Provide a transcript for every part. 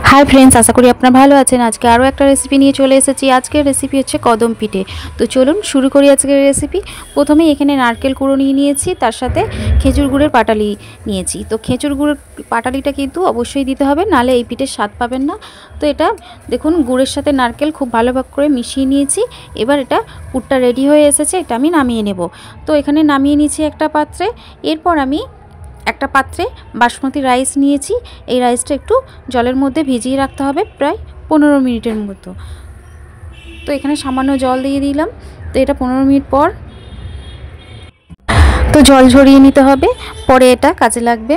Hi friends, आशा करी आपनारा भालो आछेन। आज के आरो एक रेसिपि निये चले एसेछि। आजकेर रेसिपि हच्छे कदम पिठे। तो चलुन शुरू करी आजकेर रेसिपि। प्रथमे एखाने नारकेल कुड़ो निये नियेछि, तार साथे खेजूर गुड़ेर पाटाली नियेछि। तो खेजूर गुड़ेर पाटालिटा किन्तु अवश्यई दिते होबे, नाले एई पिठेर स्वाद पाबेन ना। तो एटा देखुन गुड़ेर साथे नारकेल खूब भालोभाবে करे मिशिয়ে নিয়েছি। এবার এটা পুরটা রেডি হয়ে এসেছে, এটা আমি নামিয়ে নেব। তো এখানে নামিয়ে নিয়েছি একটা পাত্রে। এরপর আমি একটা পাত্রে বাসমতি রাইস নিয়েছি। এই রাইসটা একটু জলের মধ্যে ভিজিয়ে রাখতে হবে প্রায় 15 মিনিটের মতো। তো এখানে সামান্য জল দিয়ে দিলাম। তো এটা 15 মিনিট পর তো জল ঝরিয়ে নিতে হবে, পরে এটা কাজে লাগবে।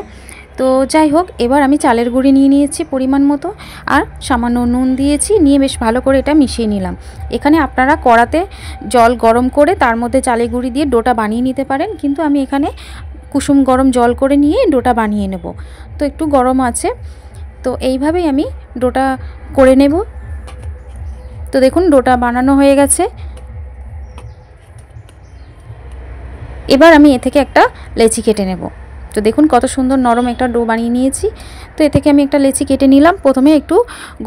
তো যাই হোক, এবার আমি চালের গুঁড়ি নিয়ে নিয়েছি পরিমাণ মতো, আর সামান্য নুন দিয়েছি, নিয়ে বেশ ভালো করে এটা মিশিয়ে নিলাম। এখানে আপনারা কড়াতে জল গরম করে তার মধ্যে চালের গুঁড়ি দিয়ে ডোটা বানিয়ে নিতে পারেন, কিন্তু আমি এখানে কুসুম গরম জল করে নিয়ে ডোটা বানিয়ে নেব। তো একটু গরম আছে, তো এইভাবেই আমি ডোটা করে নেব। তো দেখুন ডোটা বানানো হয়ে গেছে। এবার আমি এ থেকে একটা লেচি কেটে নেব। তো দেখুন কত সুন্দর নরম একটা ডো বানিয়ে নিয়েছি। তো এ থেকে আমি একটা লেচি কেটে নিলাম। প্রথমে একটু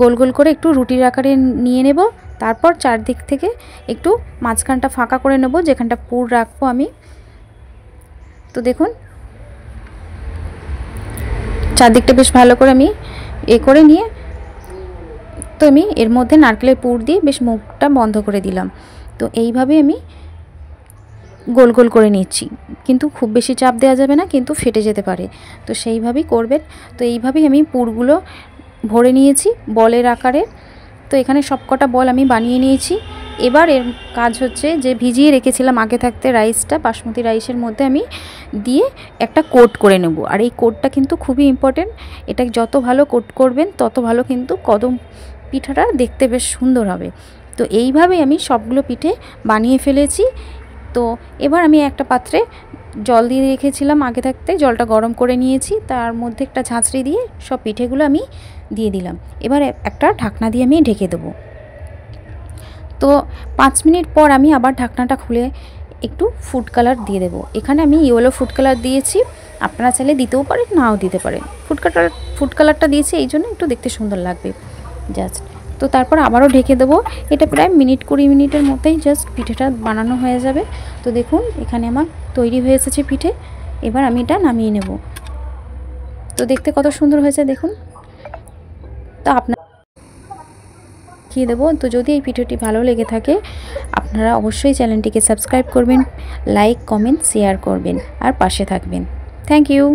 গোল গোল করে একটু রুটির আকারে নিয়ে নেব, তারপর চারদিক থেকে একটু মাঝখানটা ফাঁকা করে নেব, যেখানটা পুর রাখবো আমি। তো দেখুন চারদিকটা বেশ ভালো করে আমি করে নিয়ে তো আমি এর মধ্যে নারকেলের পুর দিয়ে বেশ মুখটা বন্ধ করে দিলাম। তো এইভাবে আমি গোল গোল করে নিচ্ছি, কিন্তু খুব বেশি চাপ দেওয়া যাবে না, কিন্তু ফেটে যেতে পারে। তো সেইভাবেই করবেন। তো এইভাবেই আমি পুরগুলো ভরে নিয়েছি বলের আকারে। তো এখানে সবকটা বল আমি বানিয়ে নিয়েছি। এবার এর কাজ হচ্ছে যে ভিজিয়ে রেখেছিলাম আগে থাকতে রাইসটা, বাসমতি রাইসের মধ্যে আমি দিয়ে একটা কোট করে নেব। আর এই কোটটা কিন্তু খুবই ইম্পর্টেন্ট। এটা যত ভালো কোট করবেন তত ভালো কিন্তু কদম পিঠাটা দেখতে বেশ সুন্দর হবে। তো এইভাবেই আমি সবগুলো পিঠে বানিয়ে ফেলেছি। তো এবার আমি একটা পাত্রে জল দিয়ে রেখেছিলাম আগে থাকতে, জলটা গরম করে নিয়েছি, তার মধ্যে একটা ঝাঁঝরি দিয়ে সব পিঠেগুলো আমি দিয়ে দিলাম। এবার একটা ঢাকনা দিয়ে আমি ঢেকে দেবো। তো 5 মিনিট পর আমি আবার ঢাকনাটা খুলে একটু ফুড কালার দিয়ে দেবো। এখানে আমি ইয়েলো ফুড কালার দিয়েছি, আপনারা চাইলে দিতেও পারেন, নাও দিতে পারেন। ফুড কালারটা দিয়েছি এই জন্য একটু দেখতে সুন্দর লাগবে জাস্ট। তো তারপর আবারও ঢেকে দেবো। এটা প্রায় 20 মিনিটের মধ্যেই জাস্ট পিঠেটা বানানো হয়ে যাবে। তো দেখুন এখানে আমার তৈরি হয়ে এসেছে পিঠে। এবার আমি এটা নামিয়ে নেব। তো দেখতে কত সুন্দর হয়েছে দেখুন। তো আপনার দেখিয়ে দেবো। তো যদি এই ভিডিওটি ভালো লেগে থাকে আপনারা অবশ্যই চ্যানেলটিকে সাবস্ক্রাইব করবেন, লাইক কমেন্ট শেয়ার করবেন আর পাশে থাকবেন। Thank you.